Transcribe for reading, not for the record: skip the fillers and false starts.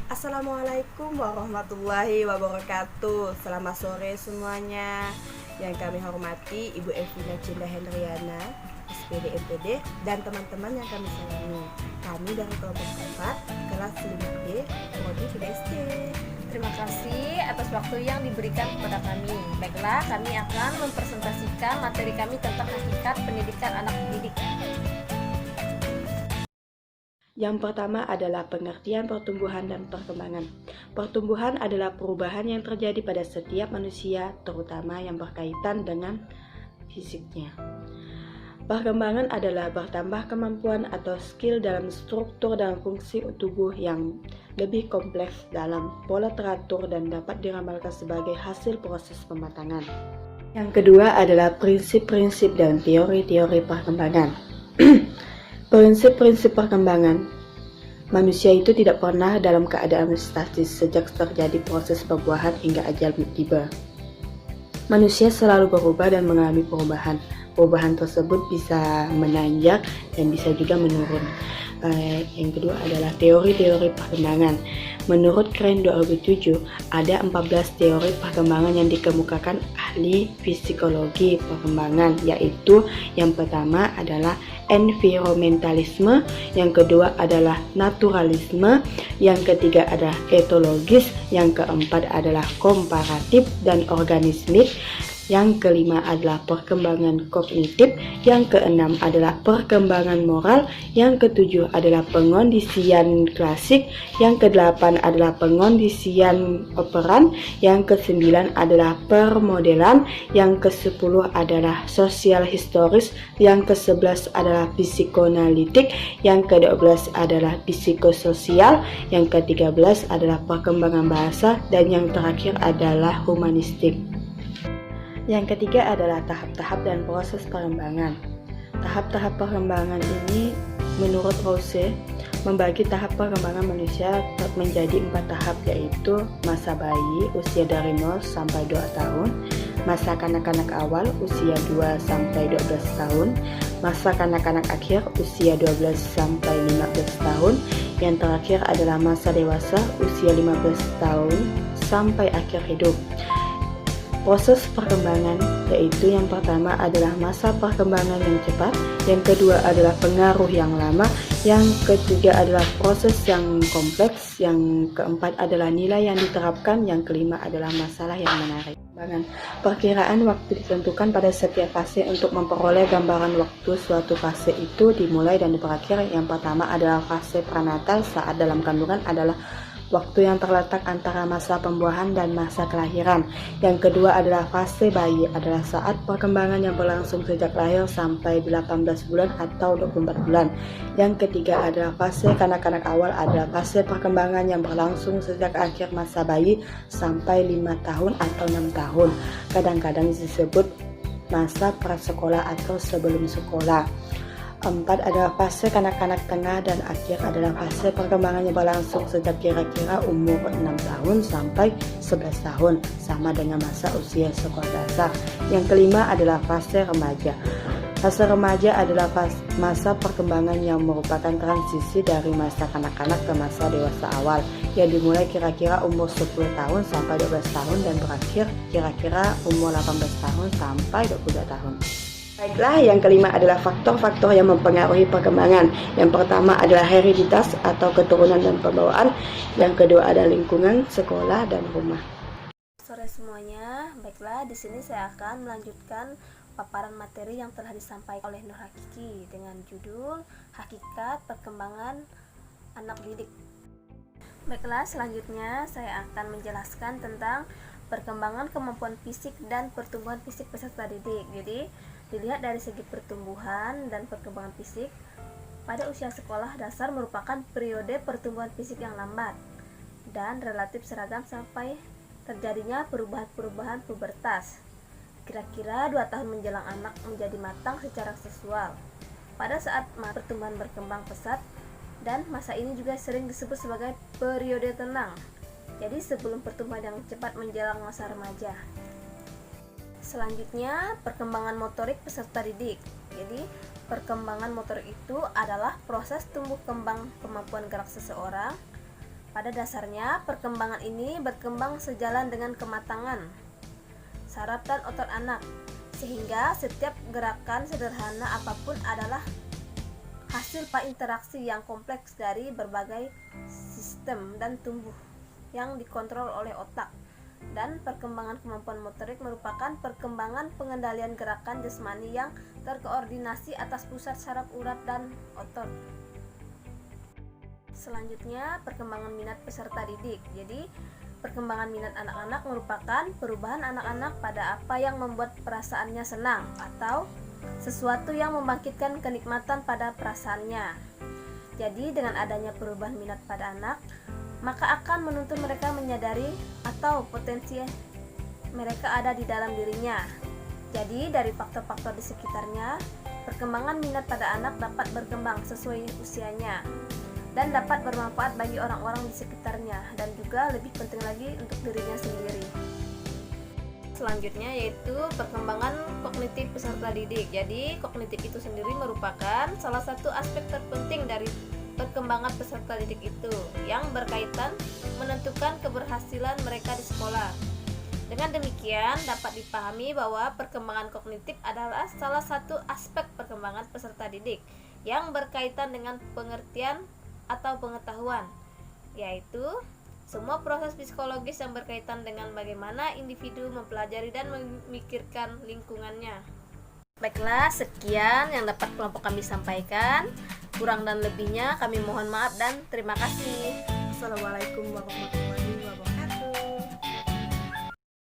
Assalamualaikum warahmatullahi wabarakatuh. Selamat sore semuanya. Yang kami hormati Ibu Evina Cinda Hendriana, SPD MPD, dan teman-teman yang kami sayangi. Kami dari kelompok 4, kelas 5D, prodi PDST. Terima kasih atas waktu yang diberikan kepada kami. Baiklah, kami akan mempresentasikan materi kami tentang hakikat pendidikan anak didik. Yang pertama adalah pengertian pertumbuhan dan perkembangan. Pertumbuhan adalah perubahan yang terjadi pada setiap manusia, terutama yang berkaitan dengan fisiknya. Perkembangan adalah bertambah kemampuan atau skill dalam struktur dan fungsi tubuh yang lebih kompleks dalam pola teratur dan dapat diramalkan sebagai hasil proses pematangan. Yang kedua adalah prinsip-prinsip dan teori-teori perkembangan. Prinsip-prinsip perkembangan. Manusia itu tidak pernah dalam keadaan statis sejak terjadi proses perbuahan hingga ajal tiba. Manusia selalu berubah dan mengalami perubahan. Perubahan tersebut bisa menanjak dan bisa juga menurun. Yang kedua adalah teori-teori perkembangan. Menurut Crane 2007, ada 14 teori perkembangan yang dikemukakan ahli psikologi perkembangan, yaitu yang pertama adalah environmentalisme, yang kedua adalah naturalisme, yang ketiga adalah etologis, yang keempat adalah komparatif dan organismik, yang kelima adalah perkembangan kognitif, yang keenam adalah perkembangan moral, yang ketujuh adalah pengondisian klasik, yang kedelapan adalah pengondisian operan, yang kesembilan adalah permodelan, yang kesepuluh adalah sosial historis, yang kesebelas adalah psikoanalitik, yang ke-12 adalah psikososial, yang ke-13 adalah perkembangan bahasa, dan yang terakhir adalah humanistik. Yang ketiga adalah tahap-tahap dan proses perkembangan. Tahap-tahap perkembangan ini menurut Rousseau membagi tahap perkembangan manusia menjadi 4 tahap, yaitu masa bayi usia dari 0 sampai 2 tahun, masa kanak-kanak awal usia 2 sampai 12 tahun, masa kanak-kanak akhir usia 12 sampai 15 tahun, yang terakhir adalah masa dewasa usia 15 tahun sampai akhir hidup. Proses perkembangan yaitu yang pertama adalah masa perkembangan yang cepat, yang kedua adalah pengaruh yang lama, yang ketiga adalah proses yang kompleks, yang keempat adalah nilai yang diterapkan, yang kelima adalah masalah yang menarik. Perkiraan waktu ditentukan pada setiap fase. Untuk memperoleh gambaran waktu suatu fase itu dimulai dan berakhir. Yang pertama adalah fase pranatal, saat dalam kandungan adalah waktu yang terletak antara masa pembuahan dan masa kelahiran. Yang kedua adalah fase bayi, adalah saat perkembangan yang berlangsung sejak lahir sampai 18 bulan atau 24 bulan. Yang ketiga adalah fase kanak-kanak awal, adalah fase perkembangan yang berlangsung sejak akhir masa bayi sampai 5 tahun atau 6 tahun. Kadang-kadang disebut masa prasekolah atau sebelum sekolah. 4 adalah fase kanak-kanak tengah, dan akhir adalah fase perkembangan yang berlangsung sejak kira-kira umur 6 tahun sampai 11 tahun, sama dengan masa usia sekolah dasar. Yang kelima adalah fase remaja. Fase remaja adalah masa perkembangan yang merupakan transisi dari masa kanak-kanak ke masa dewasa awal, yang dimulai kira-kira umur 10 tahun sampai 12 tahun dan berakhir kira-kira umur 18 tahun sampai 22 tahun. Baiklah, yang kelima adalah faktor-faktor yang mempengaruhi perkembangan. Yang pertama adalah hereditas atau keturunan dan pembawaan. Yang kedua adalah lingkungan, sekolah, dan rumah. Sore semuanya, baiklah di sini saya akan melanjutkan paparan materi yang telah disampaikan oleh Nur Hakiki dengan judul Hakikat Perkembangan Anak Didik. Baiklah, selanjutnya saya akan menjelaskan tentang perkembangan kemampuan fisik dan pertumbuhan fisik peserta didik. Jadi dilihat dari segi pertumbuhan dan perkembangan fisik, pada usia sekolah dasar merupakan periode pertumbuhan fisik yang lambat dan relatif seragam sampai terjadinya perubahan-perubahan pubertas. Kira-kira 2 tahun menjelang anak menjadi matang secara seksual. Pada saat pertumbuhan berkembang pesat, dan masa ini juga sering disebut sebagai periode tenang. Jadi sebelum pertumbuhan yang cepat menjelang masa remaja. Selanjutnya, perkembangan motorik peserta didik. Jadi, perkembangan motorik itu adalah proses tumbuh kembang kemampuan gerak seseorang Pada dasarnya, perkembangan ini berkembang sejalan dengan kematangan saraf dan otot anak, sehingga setiap gerakan sederhana apapun adalah hasil interaksi yang kompleks dari berbagai sistem dan tumbuh yang dikontrol oleh otak. Dan perkembangan kemampuan motorik merupakan perkembangan pengendalian gerakan jasmani yang terkoordinasi atas pusat saraf urat dan otot. Selanjutnya, perkembangan minat peserta didik. Jadi, perkembangan minat anak-anak merupakan perubahan anak-anak pada apa yang membuat perasaannya senang atau sesuatu yang membangkitkan kenikmatan pada perasaannya. Jadi, dengan adanya perubahan minat pada anak, maka akan menuntun mereka menyadari atau potensi mereka ada di dalam dirinya. Jadi, dari faktor-faktor di sekitarnya, perkembangan minat pada anak dapat berkembang sesuai usianya dan dapat bermanfaat bagi orang-orang di sekitarnya, dan juga lebih penting lagi untuk dirinya sendiri. Selanjutnya yaitu perkembangan kognitif peserta didik. Jadi, kognitif itu sendiri merupakan salah satu aspek terpenting dari perkembangan peserta didik itu, yang berkaitan menentukan keberhasilan mereka di sekolah. Dengan demikian, dapat dipahami bahwa perkembangan kognitif adalah salah satu aspek perkembangan peserta didik yang berkaitan dengan pengertian atau pengetahuan, yaitu semua proses psikologis yang berkaitan dengan bagaimana individu mempelajari dan memikirkan lingkungannya. Baiklah, sekian yang dapat kelompok kami sampaikan. Kurang dan lebihnya kami mohon maaf dan terima kasih. Assalamualaikum warahmatullahi wabarakatuh.